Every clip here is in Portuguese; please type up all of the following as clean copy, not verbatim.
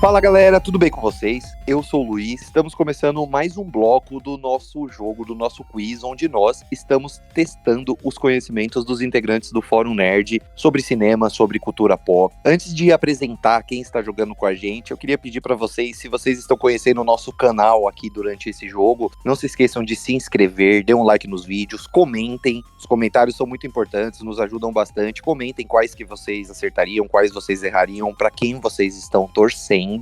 Fala galera, tudo bem com vocês? Eu sou o Luiz, estamos começando mais um bloco do nosso jogo, do nosso quiz, onde nós estamos testando os conhecimentos dos integrantes do Fórum Nerd sobre cinema, sobre cultura pop. Antes de apresentar quem está jogando com a gente, eu queria pedir para vocês, se vocês estão conhecendo o nosso canal aqui durante esse jogo, não se esqueçam de se inscrever, dê um like nos vídeos, comentem, os comentários são muito importantes, nos ajudam bastante, comentem quais que vocês acertariam, quais vocês errariam, para quem vocês estão torcendo.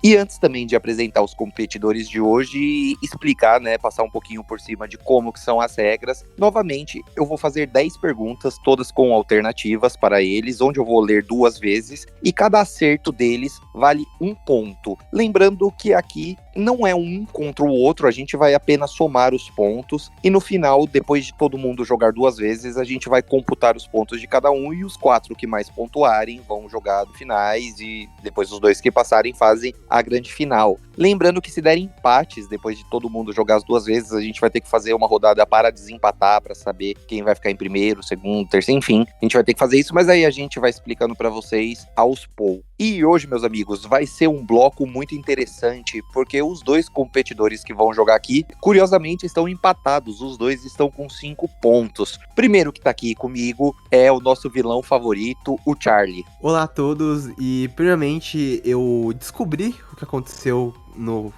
E antes também de apresentar os competidores de hoje, explicar, passar um pouquinho por cima de como que são as regras. Novamente, eu vou fazer 10 perguntas, todas com alternativas para eles, onde eu vou ler 2 vezes, e cada acerto deles vale 1 ponto. Lembrando que aqui não é um contra o outro, a gente vai apenas somar os pontos, e no final, depois de todo mundo jogar 2 vezes, a gente vai computar os pontos de cada um, e os 4 que mais pontuarem vão jogar no finais, e depois os 2 que passarem fazem a grande final. Lembrando que se der empates, depois de todo mundo jogar as 2 vezes, a gente vai ter que fazer uma rodada para desempatar, para saber quem vai ficar em primeiro, segundo, terceiro, enfim. A gente vai ter que fazer isso, mas aí a gente vai explicando para vocês aos poucos. E hoje, meus amigos, vai ser um bloco muito interessante, porque os 2 competidores que vão jogar aqui, curiosamente, estão empatados. Os 2 estão com 5 pontos. Primeiro que tá aqui comigo é o nosso vilão favorito, o Charlie. Olá a todos, e primeiramente eu descobri o que aconteceu no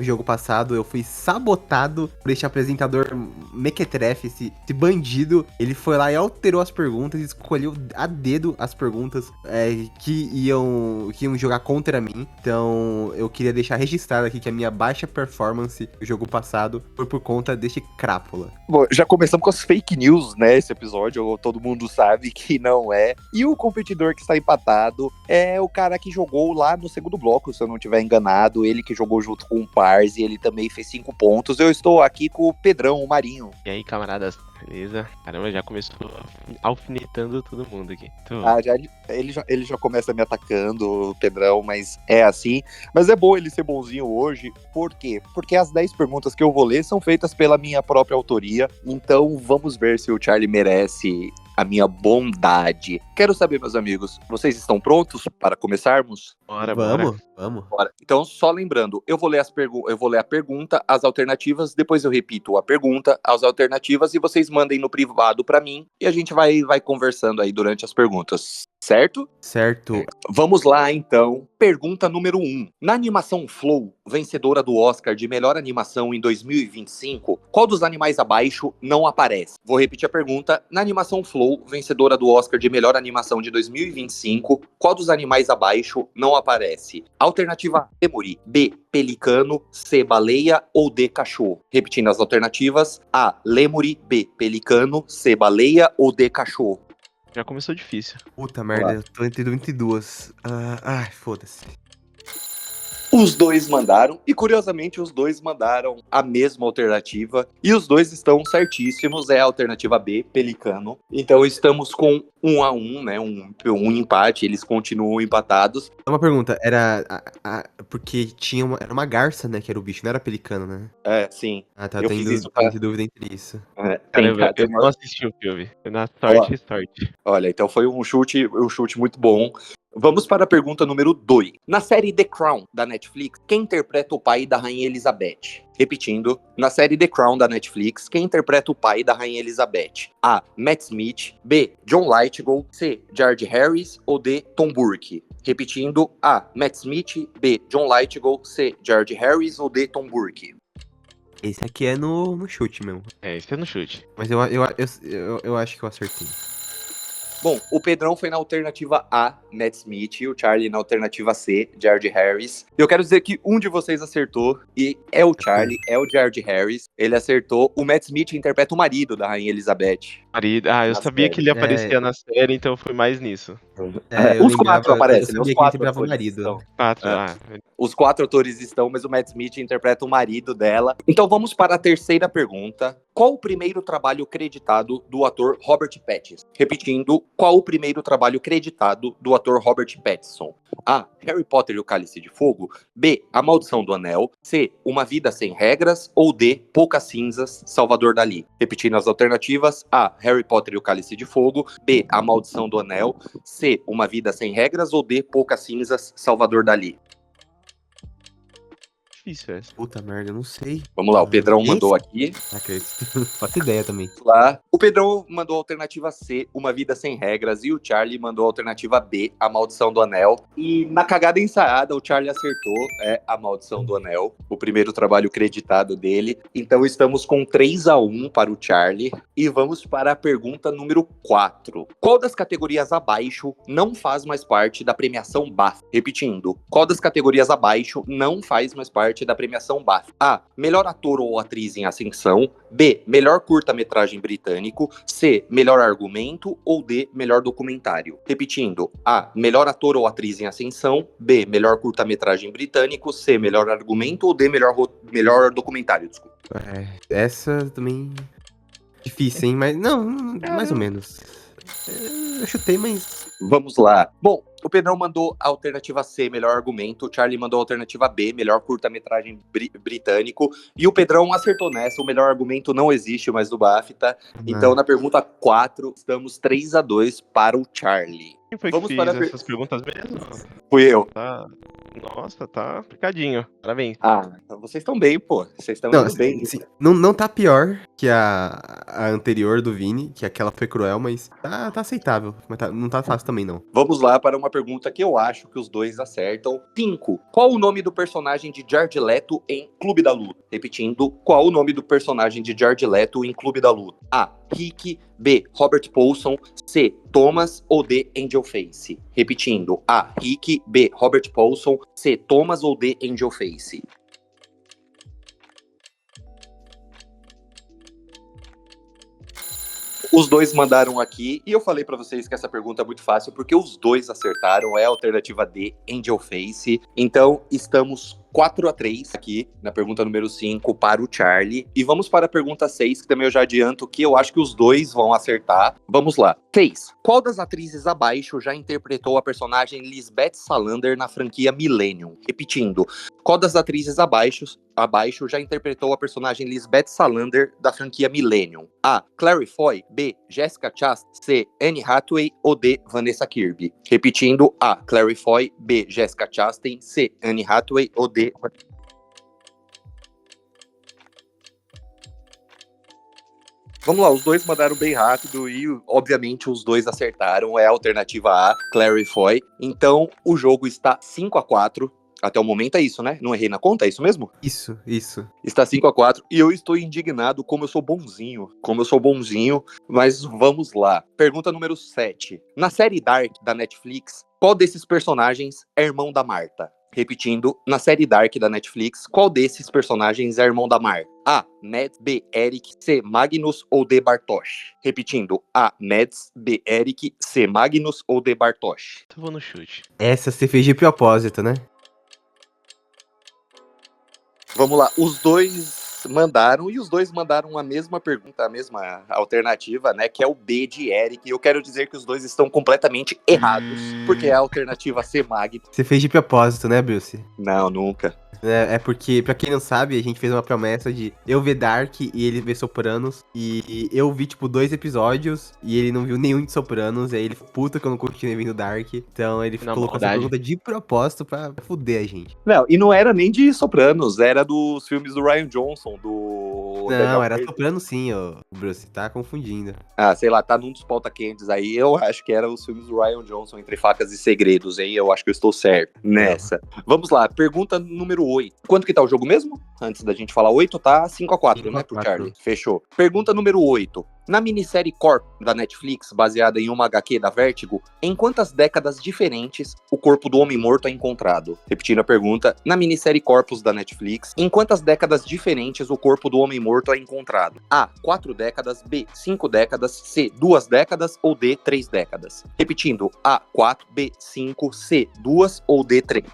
jogo passado. Eu fui sabotado por este apresentador mequetrefe, esse bandido. Ele foi lá e alterou as perguntas, escolheu a dedo as perguntas que iam jogar contra mim. Então eu queria deixar registrado aqui que a minha baixa performance no jogo passado foi por conta deste crápula. Bom, já começamos com as fake news, esse episódio, todo mundo sabe que não é. E o competidor que está empatado é o cara que jogou lá no segundo bloco, se eu não estiver enganado, ele que jogou junto com o Parzi, ele também fez 5 pontos. Eu estou aqui com o Pedrão, o Marinho. E aí, camaradas, beleza? Caramba, já começou alfinetando todo mundo aqui. Ele já começa me atacando, o Pedrão, mas é assim. Mas é bom ele ser bonzinho hoje, por quê? Porque as 10 perguntas que eu vou ler são feitas pela minha própria autoria, então vamos ver se o Charlie merece a minha bondade. Quero saber, meus amigos, vocês estão prontos para começarmos? Vamos. Bora. Então, só lembrando, eu vou ler a pergunta, as alternativas, depois eu repito a pergunta, as alternativas, e vocês mandem no privado pra mim, e a gente vai conversando aí durante as perguntas. Certo? Certo. Vamos lá, então. Pergunta número 1. Na animação Flow, vencedora do Oscar de melhor animação em 2025, qual dos animais abaixo não aparece? Vou repetir a pergunta. Na animação Flow, vencedora do Oscar de melhor animação de 2025, qual dos animais abaixo não aparece? Alternativa A, lemuri. B, pelicano. C, baleia. Ou D, cachorro. Repetindo as alternativas. A, lemuri. B, pelicano. C, baleia. Ou D, cachorro. Já começou difícil. Puta merda, eu tô entre 2. Foda-se. Os 2 mandaram, e curiosamente os 2 mandaram a mesma alternativa, e os 2 estão certíssimos, é a alternativa B, pelicano. Então estamos com 1-1, um empate, eles continuam empatados. Uma pergunta, era porque era uma garça, né, que era o bicho, não era pelicano, né? É, sim. Ah, tá, Eu tem fiz isso, tá? dúvida entre isso. Caramba, eu não assisti o filme. Na sorte. Olha, então foi um chute muito bom. Vamos para a pergunta número 2. Na série The Crown, da Netflix, quem interpreta o pai da Rainha Elizabeth? Repetindo, na série The Crown, da Netflix, quem interpreta o pai da Rainha Elizabeth? A, Matt Smith. B, John Lithgow. C, George Harris. Ou D, Tom Burke. Repetindo, A, Matt Smith. B, John Lithgow. C, George Harris. Ou D, Tom Burke. Esse aqui é no chute mesmo. Esse é no chute. Mas eu acho que eu acertei. Bom, o Pedrão foi na alternativa A, Matt Smith, e o Charlie na alternativa C, George Harris. Eu quero dizer que um de vocês acertou, e é o Charlie, é o George Harris. Ele acertou. O Matt Smith interpreta o marido da Rainha Elizabeth. Eu sabia que ele aparecia na série, então eu fui mais nisso. Os 4 aparecem, né? Os 4 atores marido. estão. 4, Os 4 atores estão, mas o Matt Smith interpreta o marido dela. Então vamos para a terceira pergunta. Qual o primeiro trabalho creditado do ator Robert Pattinson? Repetindo, qual o primeiro trabalho creditado do ator Robert Pattinson? A, Harry Potter e o Cálice de Fogo. B, A Maldição do Anel. C, Uma Vida Sem Regras. Ou D, Poucas Cinzas, Salvador Dalí. Repetindo as alternativas. A, Harry Potter e o Cálice de Fogo. B, A Maldição do Anel. C, Uma Vida Sem Regras. Ou D, Poucas Cinzas, Salvador Dalí. difícil essa. Puta merda, eu não sei. Vamos lá, o Pedrão mandou aqui. Não faço ideia também. Vamos lá. O Pedrão mandou a alternativa C, Uma Vida Sem Regras, e o Charlie mandou a alternativa B, A Maldição do Anel. E na cagada ensaiada, o Charlie acertou, A Maldição do Anel, o primeiro trabalho creditado dele. Então estamos com 3-1 para o Charlie. E vamos para a pergunta número 4. Qual das categorias abaixo não faz mais parte da premiação BAFTA? Repetindo, qual das categorias abaixo não faz mais parte da premiação BAFTA? A. Melhor ator ou atriz em ascensão. B. Melhor curta-metragem britânico. C. Melhor argumento. Ou D. Melhor documentário. Repetindo, A. Melhor ator ou atriz em ascensão. B. Melhor curta-metragem britânico. C. Melhor argumento. Ou D. Melhor documentário, desculpa. Essa também... Difícil, hein? Mas, não, mais ou menos. Eu chutei, mas... Vamos lá. Bom, o Pedrão mandou a alternativa C, melhor argumento. O Charlie mandou a alternativa B, melhor curta-metragem britânico. E o Pedrão acertou nessa. O melhor argumento não existe mais do BAFTA. Então, na pergunta 4, estamos 3-2 para o Charlie. Quem foi Vamos que para fez essas perguntas mesmo? Fui eu. Tá... Nossa, tá picadinho. Parabéns. Ah, vocês estão bem, pô. Vocês estão Não, indo bem. sim, não tá pior que a anterior do Vini, que aquela foi cruel, mas tá aceitável. Mas não tá fácil também, não. Vamos lá para uma pergunta que eu acho que os dois acertam. 5. Qual o nome do personagem de Jared Leto em Clube da Luta? Repetindo, qual o nome do personagem de Jared Leto em Clube da Luta? A. Rick. B. Robert Paulson. C. Thomas. Ou D. Angel Face? Repetindo, A. Rick. B. Robert Paulson. C. Thomas. Ou D. Angel Face? Os dois mandaram aqui, e eu falei pra vocês que essa pergunta é muito fácil, porque os dois acertaram, é a alternativa D, Angel Face. Então, estamos 4-3 aqui, na pergunta número 5, para o Charlie. E vamos para a pergunta 6, que também eu já adianto que eu acho que os dois vão acertar. Vamos lá. 6. Qual das atrizes abaixo já interpretou a personagem Lisbeth Salander na franquia Millennium? Repetindo, qual das atrizes abaixo já interpretou a personagem Lisbeth Salander da franquia Millennium? A. Clary Foy. B. Jessica Chastain. C. Anne Hathaway. Ou D. Vanessa Kirby? Repetindo, A. Clary Foy. B. Jessica Chastain. C. Anne Hathaway. Ou D. Vamos lá, os dois mandaram bem rápido e, obviamente, os dois acertaram. É a alternativa A, Clary Foy. Então, o jogo está 5-4. Até o momento é isso, né? Não errei na conta, é isso mesmo? Isso. Está 5-4 e eu estou indignado como eu sou bonzinho. Mas vamos lá. Pergunta número 7. Na série Dark da Netflix, qual desses personagens é irmão da Marta? Repetindo, na série Dark da Netflix, qual desses personagens é irmão da Marta? A. Mads. B. Eric. C. Magnus. Ou D. Bartosz? Repetindo, A. Mads. B. Eric. C. Magnus. Ou D. Bartosz? Eu vou no chute. Essa você fez de propósito, né? Vamos lá, os dois mandaram e os dois mandaram a mesma pergunta, a mesma alternativa, né? Que é o B de Eric. E eu quero dizer que os dois estão completamente errados, porque é a alternativa C. Magnus. Você fez de propósito, né, Bruce? Não, nunca. É porque, pra quem não sabe, a gente fez uma promessa de eu ver Dark e ele ver Sopranos. E eu vi, tipo, 2 episódios e ele não viu nenhum de Sopranos. E aí ele ficou puto que eu não continuei vendo Dark. Então ele colocou essa pergunta de propósito pra fuder a gente. Não, e não era nem de Sopranos, era dos filmes do Rian Johnson, do... Não, era Sopranos sim, ô Bruce, tá confundindo. Ah, sei lá, tá num dos pauta-quentes aí. Eu acho que era os filmes do Rian Johnson, Entre Facas e Segredos, hein? Eu acho que eu estou certo nessa. Vamos lá, pergunta número 8. Quanto que tá o jogo mesmo? Antes da gente falar 8, tá 5-4, né, pro Charlie? Fechou. Pergunta número 8. Na minissérie Corp da Netflix, baseada em uma HQ da Vertigo, em quantas décadas diferentes o corpo do homem morto é encontrado? Repetindo a pergunta, na minissérie Corpus da Netflix, em quantas décadas diferentes o corpo do homem morto é encontrado? A. 4 décadas. B. 5 décadas. C. 2 décadas. Ou D. 3 décadas? Repetindo, A. 4. B. 5. C. 2. Ou D. 3?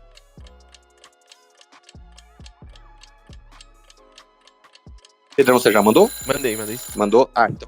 Pedrão, você já mandou? Mandei. Mandou? Ah, então.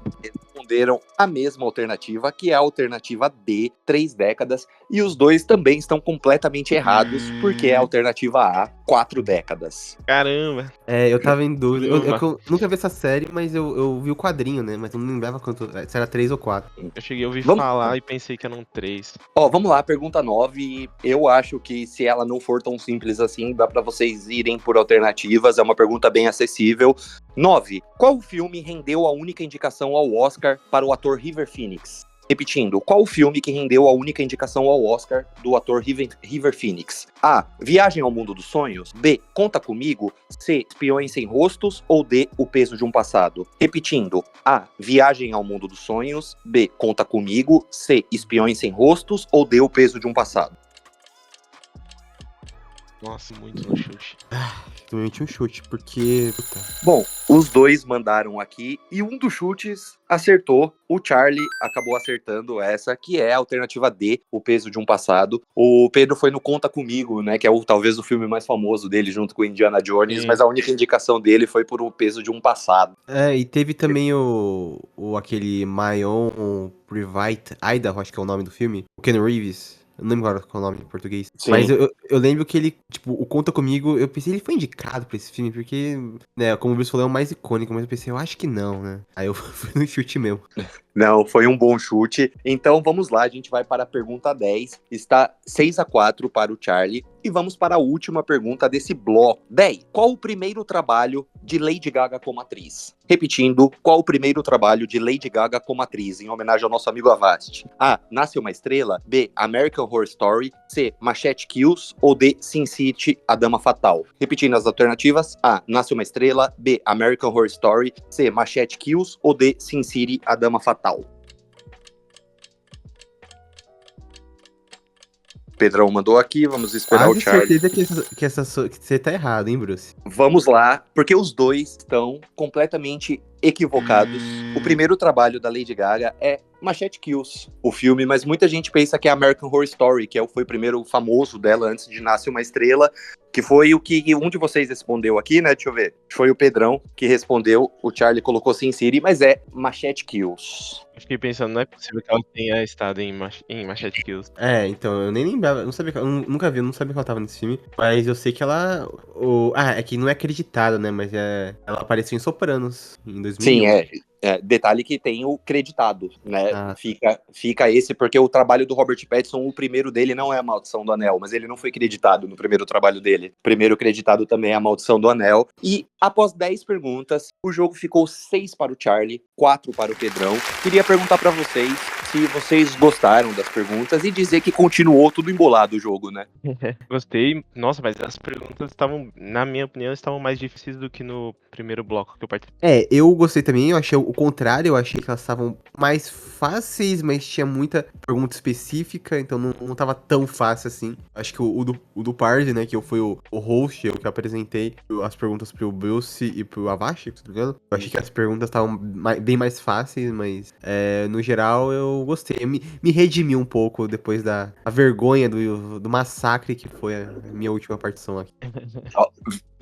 responderam a mesma alternativa, que é a alternativa D, 3 décadas, e os dois também estão completamente errados, porque é a alternativa A, 4 décadas. Caramba. Eu tava em dúvida. Uma. Eu nunca vi essa série, mas eu vi o quadrinho, né? Mas eu não lembrava se era 3 ou 4. Eu cheguei a ouvir Vamos- falar e pensei que eram 3. Ó, vamos lá, pergunta 9. Eu acho que se ela não for tão simples assim, dá pra vocês irem por alternativas. É uma pergunta bem acessível. 9. Qual filme rendeu a única indicação ao Oscar para o ator River Phoenix? Repetindo, qual filme que rendeu a única indicação ao Oscar do ator River Phoenix? A. Viagem ao Mundo dos Sonhos. B. Conta Comigo. C. Espiões Sem Rostos. Ou D. O Peso de um Passado. Repetindo, A. Viagem ao Mundo dos Sonhos. B. Conta Comigo. C. Espiões Sem Rostos. Ou D. O Peso de um Passado. Nossa, muito no chute. Realmente um chute, porque. Puta. Bom, os dois mandaram aqui e um dos chutes acertou. O Charlie acabou acertando essa, que é a alternativa D, O Peso de um Passado. O Pedro foi no Conta Comigo, né, que é talvez o filme mais famoso dele, junto com Indiana Jones, Sim. mas a única indicação dele foi por O Peso de um Passado. E teve também aquele My Own Private Idaho, acho que é o nome do filme. O Ken Reeves. Eu não lembro agora qual é o nome em português. Sim. Mas eu lembro que ele, tipo, o Conta Comigo, eu pensei, ele foi indicado pra esse filme, porque, né, como o Bruce falou, é o mais icônico, mas eu pensei, eu acho que não, né? Aí eu fui no chute mesmo. Não, foi um bom chute. Então vamos lá, a gente vai para a pergunta 10. Está 6-4 para o Charlie. E vamos para a última pergunta desse bloco. 10. Qual o primeiro trabalho de Lady Gaga como atriz? Repetindo, qual o primeiro trabalho de Lady Gaga como atriz, em homenagem ao nosso amigo Avast? A. Nasce uma Estrela. B. American Horror Story. C. Machete Kills. Ou D. Sin City, A Dama Fatal. Repetindo as alternativas. A. Nasce uma Estrela. B. American Horror Story. C. Machete Kills. Ou D. Sin City, A Dama Fatal. Pedrão mandou aqui, vamos esperar Quase o Charlie. certeza que você tá errado, hein, Bruce? Vamos lá, porque os dois estão completamente equivocados. O primeiro trabalho da Lady Gaga é Machete Kills, o filme, mas muita gente pensa que é American Horror Story, que foi o primeiro famoso dela antes de Nasce uma Estrela, que foi o que um de vocês respondeu aqui, né? Deixa eu ver. Foi o Pedrão que respondeu, o Charlie colocou Sin City, mas é Machete Kills. Eu fiquei pensando, não é possível que ela tenha estado em Machete Kills. Então, eu nem lembrava, eu não sabia, eu nunca vi, eu não sabia que ela tava nesse filme, mas eu sei que ela, é que não é acreditado, né, mas ela apareceu em Sopranos, em 2001. Sim, detalhe que tem o creditado, né? Fica esse, porque o trabalho do Robert Pattinson, o primeiro dele não é A Maldição do Anel, mas ele não foi creditado no primeiro trabalho dele. O primeiro creditado também é A Maldição do Anel. E após 10 perguntas, o jogo ficou 6 para o Charlie, 4 para o Pedrão. Queria perguntar para vocês se vocês gostaram das perguntas e dizer que continuou tudo embolado o jogo, né? Gostei. Nossa, mas as perguntas estavam, na minha opinião, estavam mais difíceis do que no primeiro bloco que eu participei. Eu gostei também, eu achei o contrário, eu achei que elas estavam mais fáceis, mas tinha muita pergunta específica, então não tava tão fácil assim. Acho que o do Parse, né, que eu fui o host, eu que apresentei as perguntas pro Bruce e pro Avast, se não me engano. Eu achei que as perguntas estavam bem mais fáceis, mas no geral eu gostei. Eu me redimi um pouco depois da vergonha do massacre que foi a minha última partição aqui.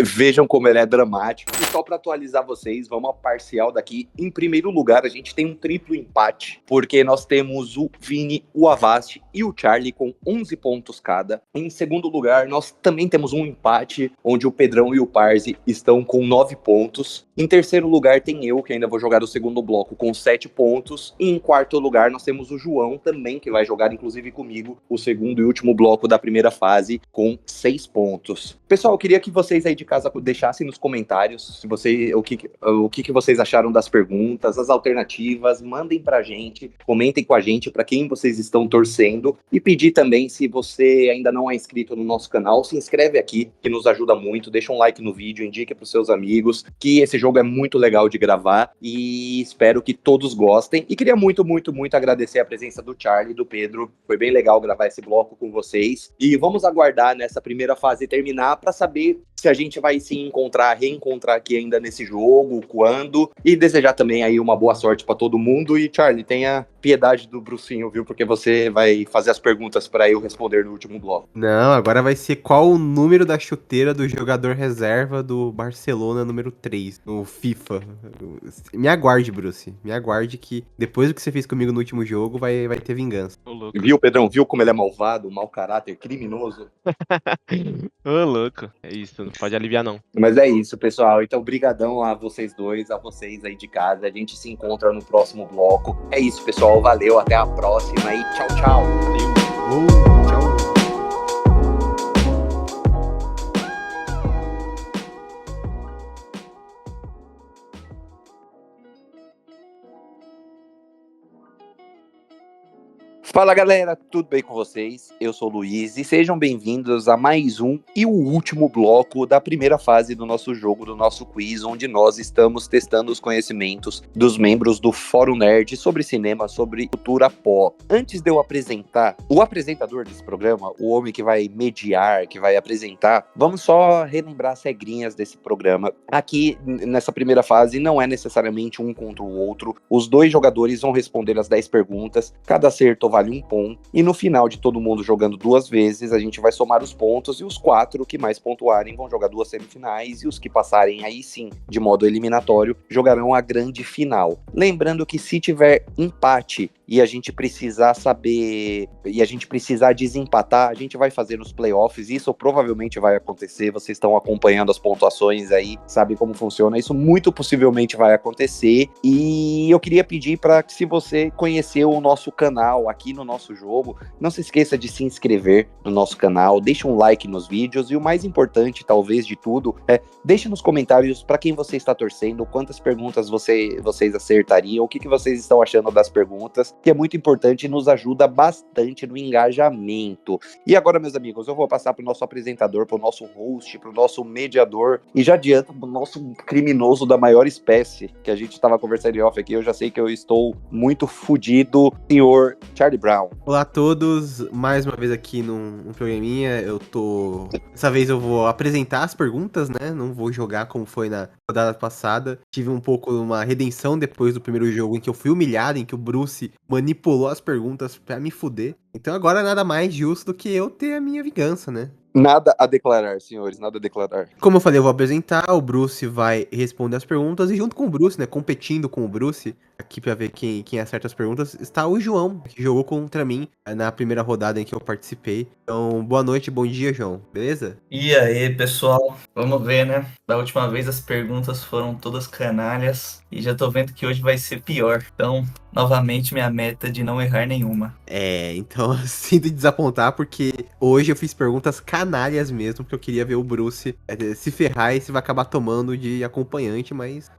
Vejam como ele é dramático. E só para atualizar vocês, vamos a parcial daqui. Em primeiro lugar, a gente tem um triplo empate, porque nós temos o Vini, o Avast e o Charlie com 11 pontos cada. Em segundo lugar, nós também temos um empate, onde o Pedrão e o Parse estão com 9 pontos. Em terceiro lugar, tem eu, que ainda vou jogar o segundo bloco, com 7 pontos. E em quarto lugar, nós temos o João, também, que vai jogar, inclusive comigo, o segundo e último bloco da primeira fase, com 6 pontos. Pessoal, eu queria que vocês aí de casa deixassem nos comentários o que vocês acharam das perguntas, as alternativas, mandem pra gente, comentem com a gente para quem vocês estão torcendo e pedir também, se você ainda não é inscrito no nosso canal, se inscreve aqui, que nos ajuda muito, deixa um like no vídeo, indique pros seus amigos, que esse jogo é muito legal de gravar e espero que todos gostem. E queria muito, muito, muito agradecer a presença do Charlie e do Pedro, foi bem legal gravar esse bloco com vocês e vamos aguardar nessa primeira fase terminar para saber se a gente vai se reencontrar aqui ainda nesse jogo, quando, e desejar também aí uma boa sorte pra todo mundo. E Charlie, tenha piedade do Brucinho, viu? Porque você vai fazer as perguntas pra eu responder no último bloco. Não, agora vai ser qual o número da chuteira do jogador reserva do Barcelona número 3 no FIFA. Me aguarde, Bruce. Me aguarde que depois do que você fez comigo no último jogo, vai ter vingança. Ô, louco. Viu, Pedrão? Viu como ele é malvado, mau caráter, criminoso? Ô, louco. É isso, não pode aliviar, não. Mas é isso, pessoal. Então, brigadão a vocês dois, a vocês aí de casa. A gente se encontra no próximo bloco. É isso, pessoal. Valeu, até a próxima e tchau, tchau. Tchau. Fala, galera, tudo bem com vocês? Eu sou o Luiz e sejam bem-vindos a mais um e o último bloco da primeira fase do nosso jogo, do nosso quiz, onde nós estamos testando os conhecimentos dos membros do Fórum Nerd sobre cinema, sobre cultura pop. Antes de eu apresentar o apresentador desse programa, o homem que vai mediar, que vai apresentar, vamos só relembrar as regrinhas desse programa. Aqui, nessa primeira fase, não é necessariamente um contra o outro. Os dois jogadores vão responder as 10 perguntas, cada acerto vale um ponto, e no final de todo mundo jogando 2 vezes, a gente vai somar os pontos, e os 4 que mais pontuarem vão jogar 2 semifinais, e os que passarem aí sim, de modo eliminatório, jogarão a grande final. Lembrando que se tiver empate e a gente precisar desempatar, a gente vai fazer nos playoffs, isso provavelmente vai acontecer, vocês estão acompanhando as pontuações aí, sabem como funciona, isso muito possivelmente vai acontecer, e eu queria pedir para que, se você conheceu o nosso canal aqui no nosso jogo, não se esqueça de se inscrever no nosso canal, deixe um like nos vídeos, e o mais importante, talvez, de tudo, deixe nos comentários para quem você está torcendo, quantas perguntas vocês acertariam, o que vocês estão achando das perguntas, que é muito importante e nos ajuda bastante no engajamento. E agora, meus amigos, eu vou passar para o nosso apresentador, para o nosso host, para o nosso mediador, e já adianto para o nosso criminoso da maior espécie, que a gente estava conversando em off aqui, eu já sei que eu estou muito fudido, senhor Charlie Brown. Olá a todos, mais uma vez aqui num programinha, dessa vez eu vou apresentar as perguntas, né, não vou jogar como foi na rodada passada, tive um pouco uma redenção depois do primeiro jogo em que eu fui humilhado, em que o Bruce manipulou as perguntas pra me fuder, então agora nada mais justo do que eu ter a minha vingança, né. Nada a declarar, senhores, nada a declarar. Como eu falei, eu vou apresentar, o Bruce vai responder as perguntas, e junto com o Bruce, né, competindo com o Bruce, aqui pra ver quem acerta as perguntas, está o João, que jogou contra mim na primeira rodada em que eu participei. Então, boa noite, bom dia, João, beleza? E aí, pessoal, vamos ver, né? Da última vez as perguntas foram todas canalhas e já tô vendo que hoje vai ser pior. Então, novamente, minha meta é de não errar nenhuma. Então eu sinto desapontar, porque hoje eu fiz perguntas canalhas mesmo, porque eu queria ver o Bruce se ferrar e se vai acabar tomando de acompanhante, mas,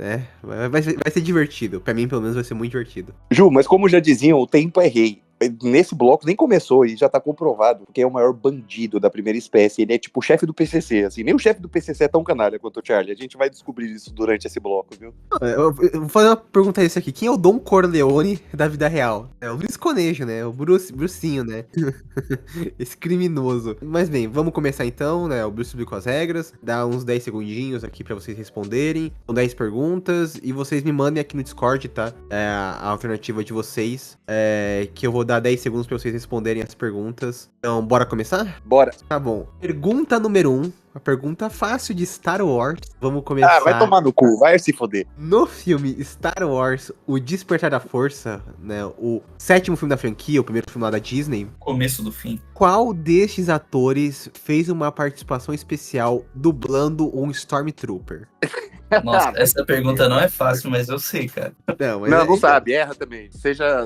vai ser divertido. Pra mim, pelo menos, vai ser muito divertido. Ju, mas como já diziam, o tempo é rei. Nesse bloco nem começou e já tá comprovado que é o maior bandido da primeira espécie. Ele é tipo o chefe do PCC, assim. Nem o chefe do PCC é tão canalha quanto o Charlie. A gente vai descobrir isso durante esse bloco, viu? Eu vou fazer uma pergunta a esse aqui. Quem é o Don Corleone da vida real? É o Luiz Conejo, né? O Brucinho, né? Esse criminoso. Mas bem, vamos começar então, né? O Bruce explicou as regras. Dá uns 10 segundinhos aqui pra vocês responderem. São 10 perguntas. E vocês me mandem aqui no Discord, tá? A alternativa de vocês. Que eu vou dar 10 segundos pra vocês responderem as perguntas. Então, bora começar? Bora. Tá bom. Pergunta número 1. Uma pergunta fácil de Star Wars. Vamos começar. Vai tomar no cu, vai se foder. No filme Star Wars, O Despertar da Força, né, o 7º filme da franquia, o primeiro filme lá da Disney, Começo do fim. qual destes atores fez uma participação especial dublando um Stormtrooper? Nossa, essa pergunta não é fácil, mas eu sei, cara. Não sabe, erra também. Seja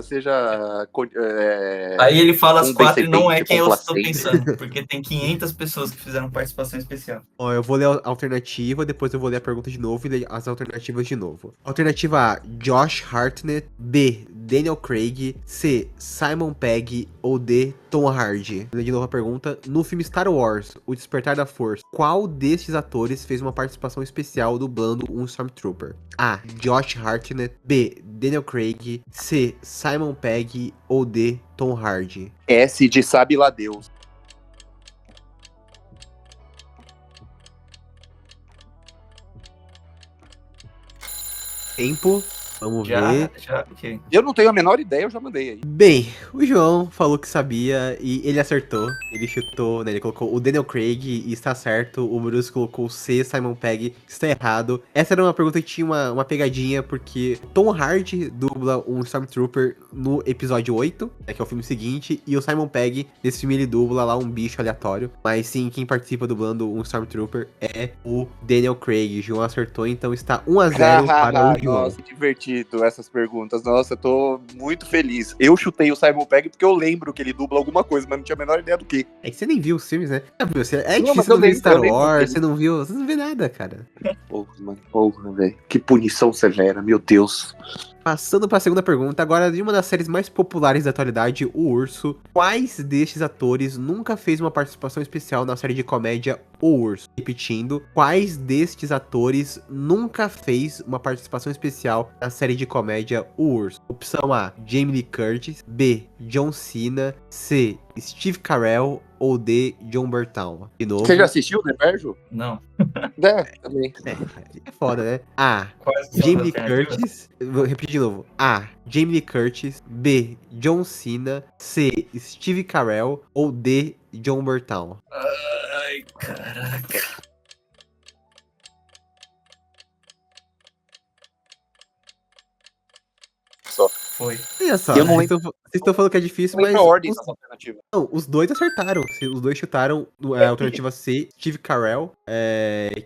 Aí ele fala as 4 e não é quem eu estou complacente. pensando, porque tem 500 pessoas que fizeram participação especial. Ó, eu vou ler a alternativa, depois eu vou ler a pergunta de novo e ler as alternativas de novo. Alternativa A, Josh Hartnett. B, Daniel Craig. C, Simon Pegg. Ou D, Tom Hardy. Vou ler de novo a pergunta. No filme Star Wars, O Despertar da Força, qual destes atores fez uma participação especial dublando um Stormtrooper? A, Josh Hartnett. B, Daniel Craig. C, Simon Pegg. Ou D, Tom Hardy. S de sabe lá Deus. Tempo. Vamos Já, ver. ok. Eu não tenho a menor ideia, eu já mandei aí. Bem, o João falou que sabia e ele acertou. Ele chutou, né? Ele colocou o Daniel Craig e está certo. O Bruce colocou o C, Simon Pegg, que está errado. Essa era uma pergunta que tinha uma pegadinha, porque Tom Hardy dubla um Stormtrooper no episódio 8, né, que é o filme seguinte, e o Simon Pegg, nesse filme, ele dubla lá um bicho aleatório. Mas sim, quem participa dublando um Stormtrooper é o Daniel Craig. O João acertou, então está 1-0 para o João. Nossa, que divertido essas perguntas. Nossa, eu tô muito feliz. Eu chutei o Simon Pegg porque eu lembro que ele dubla alguma coisa, mas não tinha a menor ideia do que. É que você nem viu os filmes, né? É, Bruce, é Não, mas difícil eu não ver lembro, Star eu lembro Wars, dele. você não viu, você não vê nada, cara. Porra, mano. Porra, velho. Que punição severa, meu Deus. Passando para a segunda pergunta, agora de uma das séries mais populares da atualidade, O Urso. Quais destes atores nunca fez uma participação especial na série de comédia O Urso? Repetindo, quais destes atores nunca fez uma participação especial na série de comédia O Urso? Opção A, Jamie Lee Curtis. B, John Cena. C, Steve Carell. Ou D, John Bernthal. De novo. Você já assistiu, né, Berjo? Não. É, também. É foda, né? A, Quais são as Jamie Lee alternativas? Curtis. Vou repetir de novo. A, Jamie Lee Curtis. B, John Cena. C, Steve Carell. Ou D, John Bernthal. Ai, caraca. Só. Foi. Olha só, Eu não vocês estão falando que é difícil, mas Mas a ordem os, das alternativas. não, os dois acertaram. Os dois chutaram a alternativa C, Steve Carell,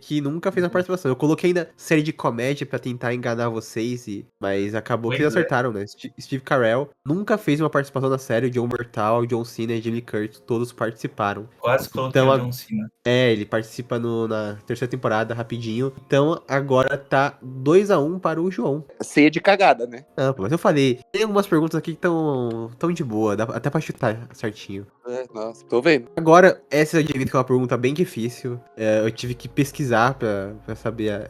que nunca fez uma participação. Eu coloquei ainda série de comédia pra tentar enganar vocês, mas acabou que eles Pois é. acertaram, né? Steve Carell nunca fez uma participação na série. John Bernthal, John Cena e Jamie Curtis, todos participaram. Quase coloquei Então, o John Cena. Ele participa na terceira temporada, rapidinho. Então, agora tá 2-1 para o João. C de cagada, né? Ah, pô, mas eu falei, tem algumas perguntas aqui que estão de boa, dá até pra chutar certinho. É, nossa, tô vendo. Agora, essa eu admito que é uma pergunta bem difícil. Eu tive que pesquisar pra saber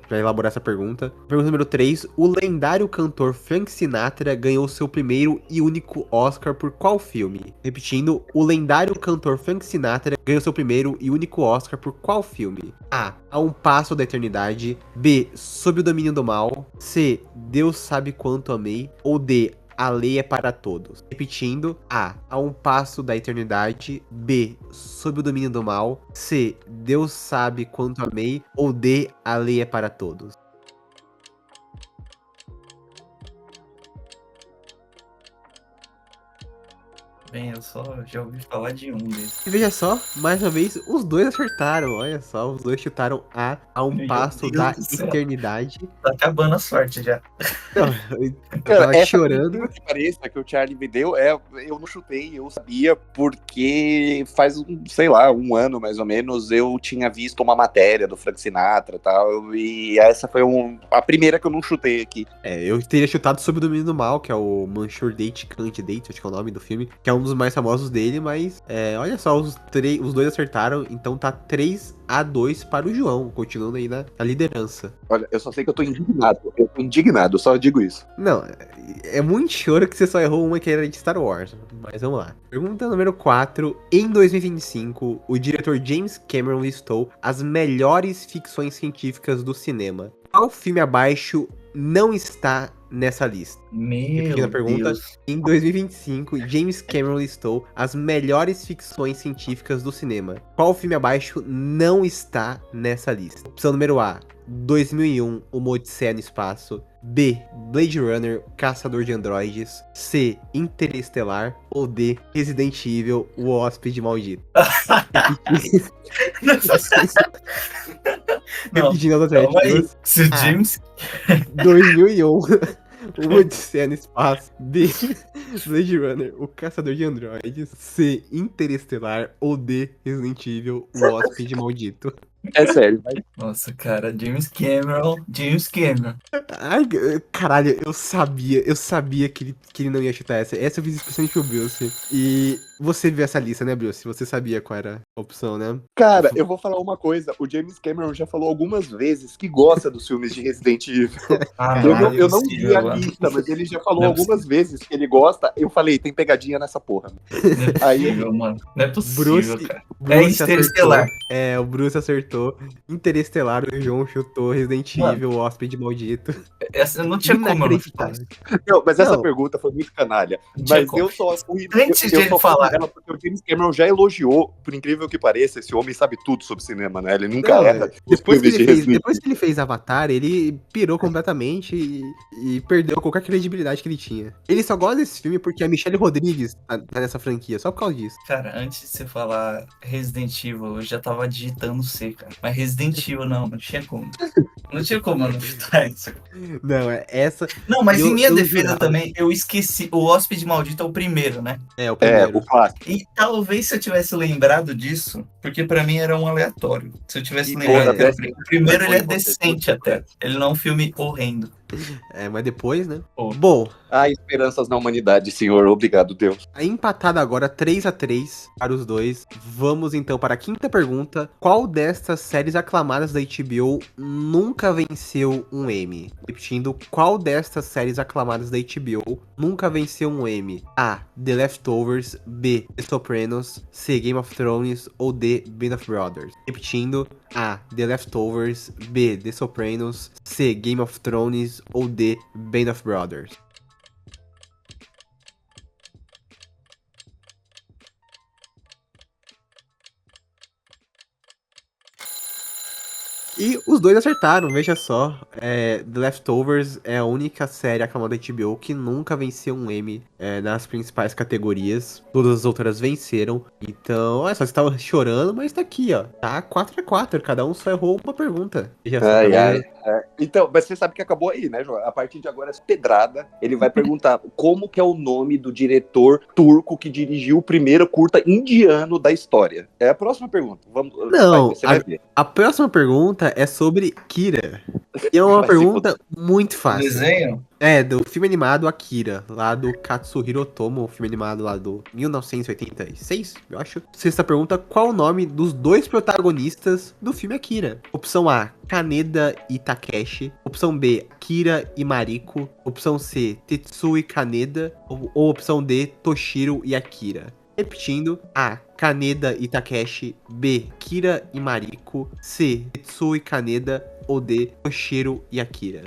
pra elaborar essa pergunta. Pergunta número 3. O lendário cantor Frank Sinatra ganhou seu primeiro e único Oscar por qual filme? Repetindo, o lendário cantor Frank Sinatra ganhou seu primeiro e único Oscar por qual filme? A. A um Passo da Eternidade. B. Sob o Domínio do Mal. C. Deus Sabe Quanto Amei. Ou D. A Lei é para Todos. Repetindo, A. A um Passo da Eternidade. B. Sob o Domínio do Mal. C. Deus Sabe Quanto Amei. Ou D. A Lei é para Todos. Bem, eu só já ouvi falar de um desses. E veja só, mais uma vez, os dois acertaram. Olha só, os dois chutaram A um Meu Passo Deus da do céu. Eternidade. Tá acabando a sorte já. Não, eu Cara, tava essa chorando. que pareça que o Charlie me deu, eu não chutei, eu sabia, porque faz, sei lá, um ano mais ou menos, eu tinha visto uma matéria do Frank Sinatra e tal, e essa foi a primeira que eu não chutei aqui. Eu teria chutado Sob o Domínio do Mal, que é o Manchur Date Candidate, acho que é o nome do filme, que é um dos mais famosos dele, mas olha só, os dois acertaram, então tá 3-2 para o João, continuando aí na liderança. Olha, eu só sei que eu tô indignado, eu só digo isso. Não, é muito choro que você só errou uma que era de Star Wars, mas vamos lá. Pergunta número 4. Em 2025, o diretor James Cameron listou as melhores ficções científicas do cinema. Qual filme abaixo não está nessa lista? Repetindo Meu a pergunta. Deus. Em 2025, James Cameron listou as melhores ficções científicas do cinema. Qual filme abaixo não está nessa lista? Opção número A, 2001, Uma Odisseia no Espaço. B, Blade Runner, Caçador de Androides. C, Interestelar. Ou D, Resident Evil, O Hóspede Maldito. Não, Repetindo as calma aí. alternativas. Se o James 2001, Uma Odisseia no Espaço. B, Blade Runner, O Caçador de Androides. C, Interestelar. Ou D, Resident Evil, O Hóspede Maldito. É sério. Nossa, cara, James Cameron. Ai, caralho, eu sabia que ele não ia chutar essa. Essa eu fiz especialmente pro Bruce. E você viu essa lista, né, Bruce? Você sabia qual era a opção, né? Cara, eu vou falar uma coisa, o James Cameron já falou algumas vezes que gosta dos filmes de Resident Evil. Ah, Eu não vi possível, a mano. lista, mas ele já falou Não é algumas vezes que ele gosta. Eu falei, tem pegadinha nessa porra. Não é Aí- possível, mano. Não é possível, Bruce, cara. Bruce Interestelar. acertou. O Bruce acertou. Interestelar, o João chutou Resident Mano. Evil, o Hóspede Maldito. Essa não tinha como eu não chutar. Inacreditável. Não, mas essa Não. pergunta foi muito canalha. Não tinha Mas como. eu só fui. Antes de eu ele só fui falar. nela porque o James Cameron já elogiou, por incrível que pareça, esse homem sabe tudo sobre cinema, né? Ele nunca Não, erra os depois que, filmes ele de fez, Resident depois que ele fez Avatar, ele pirou completamente e perdeu qualquer credibilidade que ele tinha. Ele só gosta desse filme porque a Michelle Rodrigues tá nessa franquia, só por causa disso. Cara, antes de você falar Resident Evil, eu já tava digitando C, cara. Mas Resident Evil não tinha como. Não tinha como eu não chutar isso. Não, é essa. Não, mas em minha Eu defesa jurava. também, eu esqueci. O Hóspede Maldito é o primeiro, né? É, o É, primeiro. o clássico. E talvez se eu tivesse lembrado disso, porque pra mim era um aleatório. Se eu tivesse E, lembrado porra, que era decente. o primeiro, ele é Foi você. decente até. Ele não é um filme horrendo. É, mas depois, né? Pô. Bom, Há esperanças na humanidade, senhor. Obrigado, Deus. empatado agora 3-3 para os dois. Vamos então para a quinta pergunta. Qual destas séries aclamadas da HBO nunca venceu um Emmy? Repetindo, qual destas séries aclamadas da HBO nunca venceu um Emmy? A. The Leftovers. B. The Sopranos. C. Game of Thrones. Ou D. Band of Brothers. Repetindo, A. The Leftovers. B. The Sopranos. C. Game of Thrones. Ou D. Band of Brothers. E os dois acertaram, veja só. The Leftovers é a única série aclamada da HBO que nunca venceu um Emmy nas principais categorias. Todas as outras venceram. Então, olha só, você tava chorando, mas tá aqui, ó. Tá 4-4, cada um só errou uma pergunta. Veja só, tá Ai, vendo? ai. Então, mas você sabe que acabou aí, né, João? A partir de agora é pedrada. Ele vai perguntar como que é o nome do diretor turco que dirigiu o primeiro curta indiano da história. É a próxima pergunta. Vamos, Não, você vai ver. A próxima pergunta é sobre Akira. E é uma Vai se pergunta muito O fácil. desenho? É, do filme animado Akira, lá do Katsuhiro Otomo, o filme animado lá do 1986, eu acho. Sexta pergunta, qual o nome dos dois protagonistas do filme Akira? Opção A, Kaneda e Takeshi. Opção B, Akira e Mariko. Opção C, Tetsuo e Kaneda. Ou opção D, Toshiro e Akira. Repetindo, A, Kaneda e Takeshi. B, Kira e Mariko. C, Tetsuo e Kaneda. Ou D, Toshiro e Akira.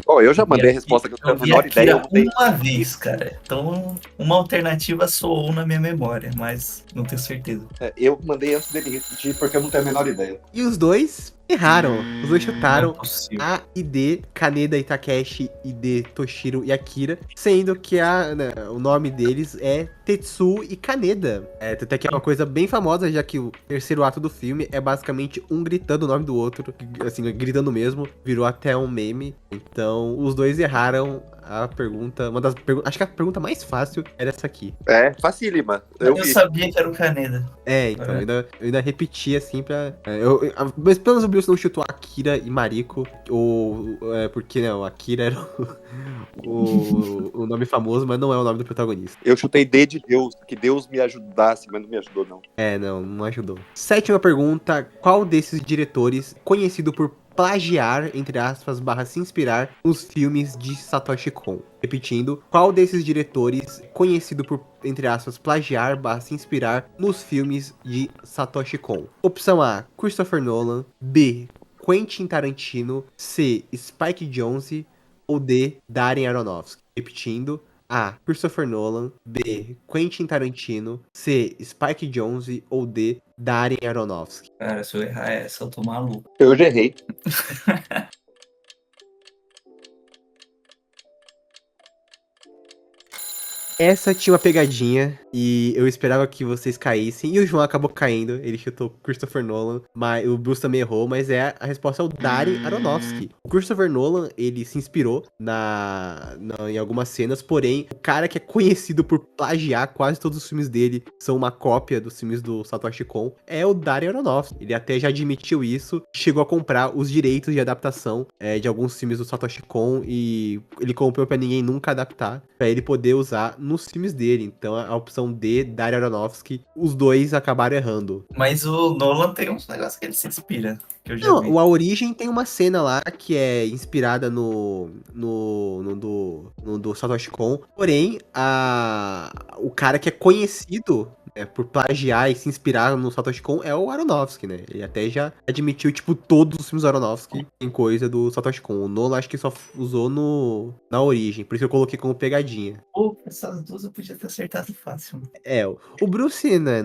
Ó, eu já mandei a resposta que eu tenho a vi menor ideia. Eu Akira não tenho. uma vez, cara. Então, uma alternativa soou na minha memória, mas não tenho certeza. Eu mandei antes dele repetir porque eu não tenho a menor ideia. E os dois erraram. Os dois Não chutaram é possível. A e D, Kaneda e Takeshi e D, Toshiro e Akira, sendo que o nome deles é Tetsuo e Kaneda. Até que é uma coisa bem famosa, já que o terceiro ato do filme é basicamente um gritando o nome do outro, assim, gritando mesmo, virou até um meme. Então, os dois erraram a pergunta, acho que a pergunta mais fácil era essa aqui. Facílima. Eu vi. sabia que era o Kaneda. Então, eu ainda repeti assim pra. Mas pelo menos o Bruce não chutou Akira e Mariko, porque não, Akira era o nome famoso, mas não é o nome do protagonista. Eu chutei D de Deus, que Deus me ajudasse, mas não me ajudou, não. Não ajudou. Sétima pergunta: qual desses diretores, conhecido por plagiar, entre aspas, / se inspirar nos filmes de Satoshi Kon? Repetindo, qual desses diretores, conhecido por, entre aspas, plagiar / se inspirar nos filmes de Satoshi Kon? Opção A, Christopher Nolan. B, Quentin Tarantino. C, Spike Jonze. Ou D, Darren Aronofsky. Repetindo, A, Christopher Nolan. B, Quentin Tarantino. C, Spike Jonze. Ou D, Darren Aronofsky. Cara, se eu errar essa, eu tô maluco. Eu já errei. Essa tinha uma pegadinha e eu esperava que vocês caíssem. E o João acabou caindo. Ele chutou Christopher Nolan, mas o Bruce também errou. Mas a resposta é o Darren Aronofsky. O Christopher Nolan, ele se inspirou em algumas cenas. Porém, o cara que é conhecido por plagiar quase todos os filmes dele, são uma cópia dos filmes do Satoshi Kon, é o Darren Aronofsky. Ele até já admitiu isso. Chegou a comprar os direitos de adaptação de alguns filmes do Satoshi Kon. E ele comprou pra ninguém nunca adaptar, pra ele poder usar nos filmes dele. Então a opção D, Darren Aronofsky, os dois acabaram errando. Mas o Nolan tem uns negócios que ele se inspira, que eu já vi. Não, A Origem tem uma cena lá que é inspirada no do Satoshi Kon. Porém, o cara que é conhecido por plagiar e se inspirar no Satoshi Kon é o Aronofsky, né? Ele até já admitiu, tipo, todos os filmes do Aronofsky em coisa do Satoshi Kon. O Nolan acho que só usou na origem, por isso eu coloquei como pegadinha. Pô, essas duas eu podia ter acertado fácil. O Bruce, né,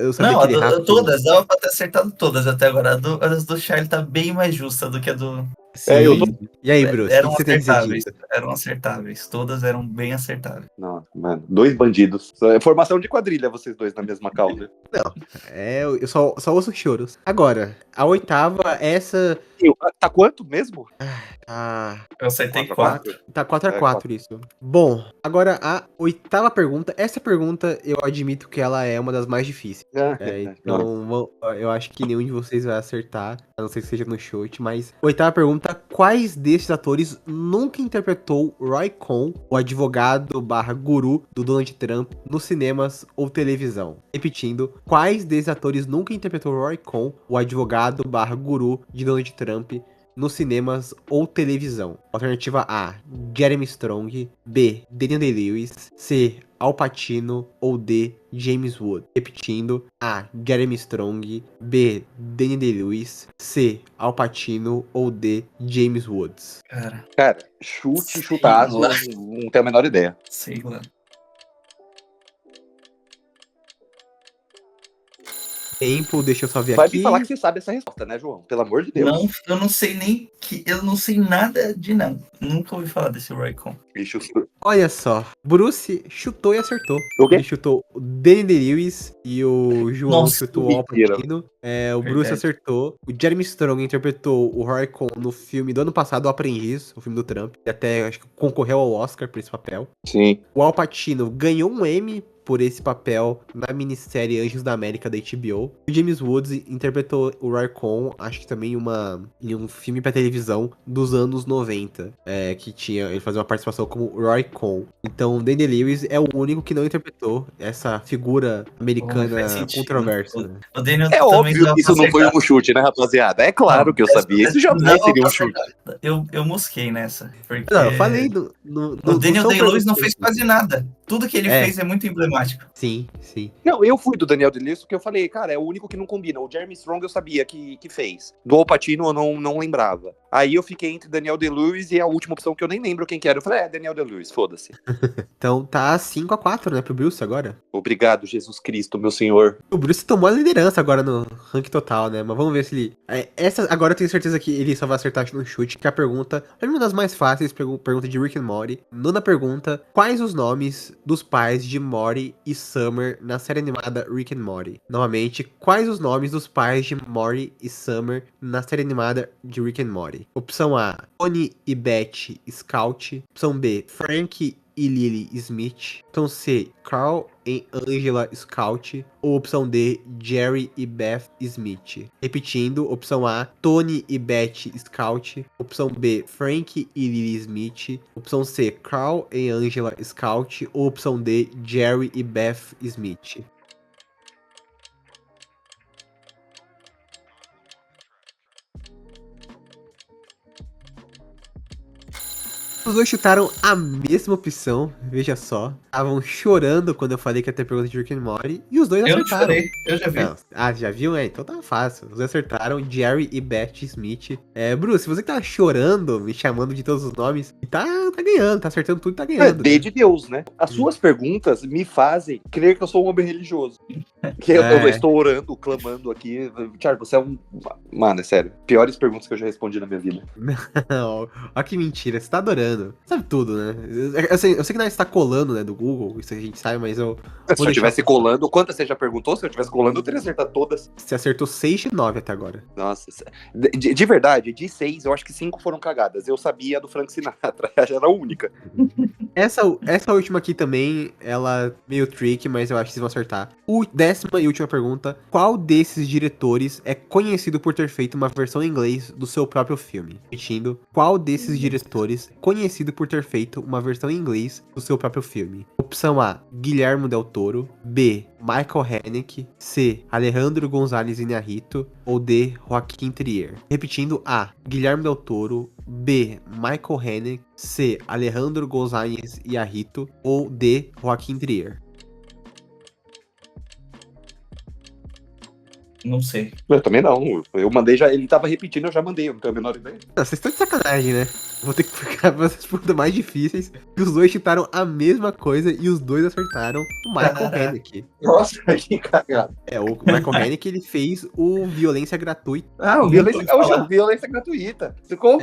eu sabia Não, que ele errava. todas, dava pra ter acertado todas até agora. A do Charlie tá bem mais justa do que a do. Sim. eu tô- E aí, Bruce, o que Eram você tem a dizer acertáveis. disso? Eram acertáveis. Todas eram bem acertáveis. Não, mano, 2 bandidos. É formação de quadrilha, vocês dois na mesma causa. Eu só ouço choros. Agora, a oitava, essa. Tá quanto mesmo? Eu acertei 4 a 4. Tá 4x4 4. isso. Bom, agora a oitava pergunta. Essa pergunta eu admito que ela é uma das mais difíceis. Então, eu acho que nenhum de vocês vai acertar, a não ser que seja no chute. Mas, oitava pergunta: quais desses atores nunca interpretou Roy Cohn, o advogado barra guru do Donald Trump, nos cinemas ou televisão? Repetindo, quais desses atores nunca interpretou Roy Cohn, o advogado barra guru de Donald Trump, nos cinemas ou televisão? Alternativa A, Jeremy Strong. B, Daniel Day-Lewis. C, Al Pacino. Ou D, James Woods. Repetindo, A, Jeremy Strong. B, Daniel Day-Lewis. C, Al Pacino. Ou D, James Woods. Cara, chutaço, lá. não tenho a menor ideia. Sei lá. Tempo, deixa eu só ver Vai aqui. me falar que você sabe essa resposta, né, João? Pelo amor de Deus. Não, eu não sei nem eu não sei nada de nada. Nunca ouvi falar desse Roy Cohn. Bicho, Olha só, Bruce chutou e acertou. O quê? Ele chutou o Danny Day-Lewis e o João Nossa, chutou o Al mentira. Pacino. O Bruce Verdade. acertou. O Jeremy Strong interpretou o Roy Cohn no filme do ano passado, O Aprendiz, o filme do Trump. E até, acho que concorreu ao Oscar por esse papel. sim. O Al Pacino ganhou um Emmy por esse papel na minissérie Anjos da América da HBO. O James Woods interpretou o Roy Cohn, acho que também em um filme pra televisão dos anos 90, que ele fazia uma participação como Roy Cohn. Então, Daniel Lewis é o único que não interpretou essa figura americana Faz sentido. controversa. Né? O Daniel É também óbvio dava que isso pra não foi acertar. um chute, né, rapaziada? É claro Não, que eu sabia. Isso jamais Não, seria um pra chute. acertar. Eu mosquei nessa. Porque Não, eu falei o Daniel são Day-Lewis não perguntas fez quase nada. Tudo que ele fez é muito emblemático. Sim, sim. Não, eu fui do Daniel Day-Lewis porque eu falei, cara, é o único que não combina. O Jeremy Strong eu sabia que fez. Do Al Pacino eu não lembrava. Aí eu fiquei entre Daniel Day-Lewis e a última opção que eu nem lembro quem que era. Eu falei, Daniel Day-Lewis, foda-se. Então tá 5x4, né, pro Bruce agora. Obrigado, Jesus Cristo, meu senhor. O Bruce tomou a liderança agora no ranking total, né? Mas vamos ver se ele... agora eu tenho certeza que ele só vai acertar no chute, que a pergunta é uma das mais fáceis, pergunta de Rick and Morty. Nona pergunta: quais os nomes dos pais de Morty e Summer na série animada Rick and Morty? Novamente, quais os nomes dos pais de Morty e Summer na série animada de Rick and Morty? Opção A, Tony e Beth Scout. Opção B, Frank e Lily Smith. Opção C, Carl e Angela Scout. Ou opção D, Jerry e Beth Smith. Repetindo, opção A, Tony e Beth Scout. Opção B, Frank e Lily Smith. Opção C, Carl e Angela Scout. Ou opção D, Jerry e Beth Smith. Os dois chutaram a mesma opção, veja só. Estavam chorando quando eu falei que ia ter pergunta de Rick and Morty. E os dois Eu não acertaram. chorei, eu já vi. Não. Já viu? Então tá fácil. Os dois acertaram, Jerry e Beth Smith. Bruce, você que tá chorando, me chamando de todos os nomes, tá ganhando, tá acertando tudo e tá ganhando. D de Deus, né? As suas perguntas me fazem crer que eu sou um homem religioso. Que eu estou orando, clamando aqui. Thiago, você é um... Mano, é sério. Piores perguntas que eu já respondi na minha vida. Não, olha que mentira, você tá adorando. Sabe tudo, né? Eu sei que não está colando, né, do Google, isso a gente sabe, mas eu... Se eu tivesse colando, quantas você já perguntou? Se eu tivesse colando, eu teria acertado todas. Você acertou 6 de 9 até agora. Nossa, de verdade, de 6, eu acho que 5 foram cagadas. Eu sabia a do Frank Sinatra, já era a única. Essa última aqui também, ela meio tricky, mas eu acho que vocês vão acertar. Décima e última pergunta: qual desses diretores é conhecido por ter feito uma versão em inglês do seu próprio filme? Repetindo, qual desses diretores é conhecido por ter feito uma versão em inglês do seu próprio filme? Opção A, Guillermo del Toro. B, Michael Haneke. C, Alejandro González Iñárritu. Ou D, Joaquim Trier. Repetindo: A, Guillermo del Toro. B, Michael Haneke. C, Alejandro González Iñárritu. Ou D, Joaquim Trier. Não sei. Eu também não. Eu mandei já, ele tava repetindo, eu já mandei, eu não tenho a menor ideia. Não, vocês estão de sacanagem, né? Vou ter que ficar com essas perguntas mais difíceis. E os dois chutaram a mesma coisa e os dois acertaram o Michael Haneke. Nossa, que cagada. O Michael Haneke, ele fez o Violência Gratuita. Ah, o Nunca violência, ouvi falar. violência gratuita. Como?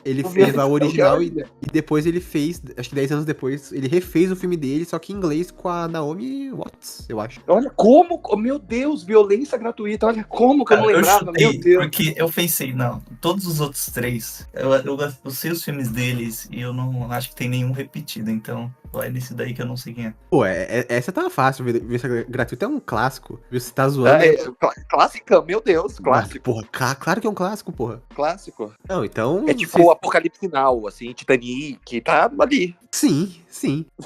Ele O fez lá o Violência original Gratuita. e depois ele fez, acho que 10 anos depois, ele refez o filme dele, só que em inglês com a Naomi Watts, eu acho. Olha como, meu Deus, violência gratuita. Olha como que eu não Cara, eu lembrava, meu chutei, Deus. porque eu pensei, não, todos os outros três, eu sei os filmes deles e eu não acho que tem nenhum repetido, então vai nesse daí que eu não sei quem é. Pô, essa tava fácil, Violência Gratuita é um clássico. Você tá zoando. Clássica, meu Deus, clássico, Porra, claro que é um clássico, porra. clássico. Não, então... É tipo o Apocalipse Now, assim, Titanic, tá ali. Sim.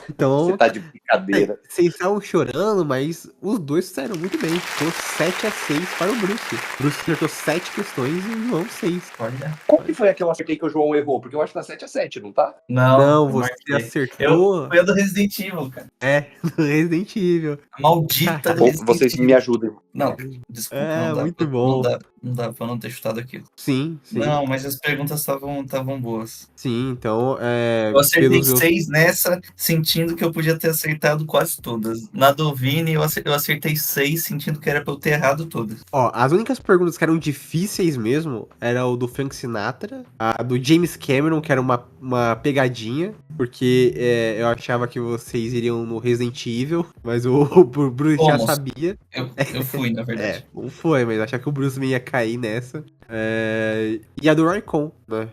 Então, Você tá de brincadeira. vocês estavam chorando, mas os dois saíram muito bem. Ficou 7-6 para o Bruce. O Bruce acertou 7 questões e o João 6. Olha. Qual que foi aquela que eu acertei que o João errou? Porque eu acho que tá 7-7, não tá? Não, eu você marquei. acertou. Foi a do Resident Evil, cara. No Resident Evil. A maldita Tá do Bom, Resident vocês Evil. me ajudem. Não, desculpa, É, não dá. muito bom. Não dá pra não ter chutado aquilo. Sim. Não, mas as perguntas estavam boas. Sim, então, Eu acertei pelos meus- 6 nessa, sentindo que eu podia ter acertado quase todas. Na do Vini, eu acertei 6, sentindo que era pra eu ter errado todas. Ó, as únicas perguntas que eram difíceis mesmo era o do Frank Sinatra, a do James Cameron, que era uma pegadinha, porque eu achava que vocês iriam no Resident Evil, mas o Bruce já Fomos. sabia. Eu fui, na verdade. Não foi, mas eu achava que o Bruce ia cair nessa. E a do Raycon, né?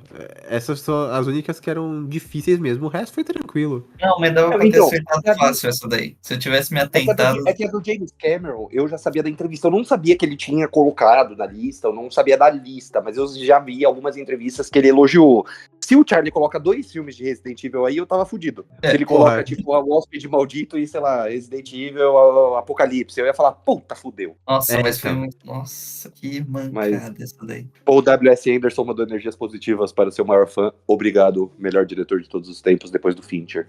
Essas são as únicas que eram difíceis mesmo, o resto foi tranquilo. Não, mas dava pra ter Então, acertado fácil essa daí. Se eu tivesse me atentado. É que a do James Cameron, eu já sabia da entrevista. Eu não sabia que ele tinha colocado na lista, eu não sabia da lista, mas eu já vi algumas entrevistas que ele elogiou. Se o Charlie coloca 2 filmes de Resident Evil aí, eu tava fudido. É, Se ele coloca, porra. tipo, o Hóspede Maldito e, sei lá, Resident Evil, Apocalipse, eu ia falar, puta, fudeu. Nossa, mas foi então. muito. Nossa, que mancada essa daí. O W.S. Anderson mandou energias positivas para seu maior fã. Obrigado, melhor diretor de todos os tempos, depois do Fincher.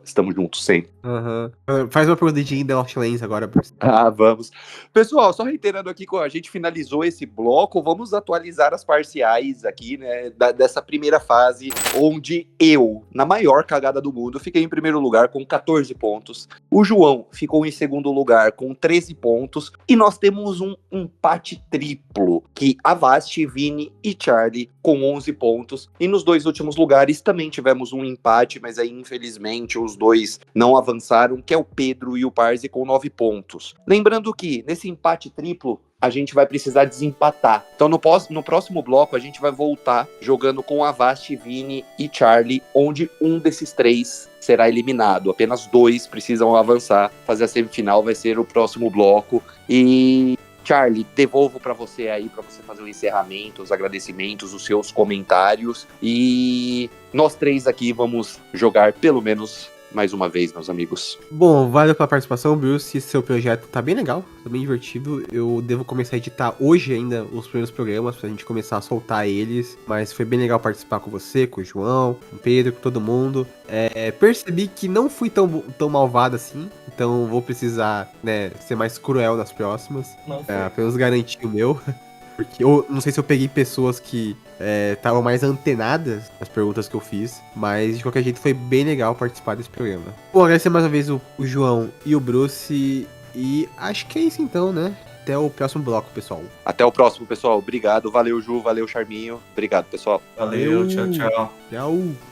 Estamos juntos sempre. Aham. Faz uma pergunta de The Outlands agora, Bruce. Ah, vamos. Pessoal, só reiterando aqui, a gente finalizou esse bloco, vamos atualizar as parciais aqui, né, dessa primeira fase, onde eu, na maior cagada do mundo, fiquei em primeiro lugar com 14 pontos, o João ficou em segundo lugar com 13 pontos, e nós temos um empate triplo, que Avast, Vini e Charlie com 11 pontos, e nos 2 últimos lugares também tivemos um empate, mas aí infelizmente os dois não avançaram, que é o Pedro e o Parzi com 9 pontos. Lembrando que nesse empate triplo, a gente vai precisar desempatar. Então no próximo bloco a gente vai voltar jogando com Avast, Vini e Charlie, onde um desses 3 será eliminado. Apenas 2 precisam avançar. Fazer a semifinal vai ser o próximo bloco. E Charlie, devolvo para você aí, para você fazer o encerramento, os agradecimentos, os seus comentários. E nós 3 aqui vamos jogar pelo menos mais uma vez, meus amigos. Bom, valeu pela participação, Bruce. Seu projeto tá bem legal, tá bem divertido. Eu devo começar a editar hoje ainda os primeiros programas pra gente começar a soltar eles. Mas foi bem legal participar com você, com o João, com o Pedro, com todo mundo. Percebi que não fui tão malvado assim. Então vou precisar, né, ser mais cruel nas próximas. Não foi. Apenas garantir o meu. Porque eu não sei se eu peguei pessoas que estavam mais antenadas nas perguntas que eu fiz, mas de qualquer jeito foi bem legal participar desse programa. Bom, agradecer mais uma vez o João e o Bruce, e acho que é isso então, né? Até o próximo bloco, pessoal. Até o próximo, pessoal. Obrigado. Valeu, Ju. Valeu, Charminho. Obrigado, pessoal. Valeu, tchau, tchau. Tchau!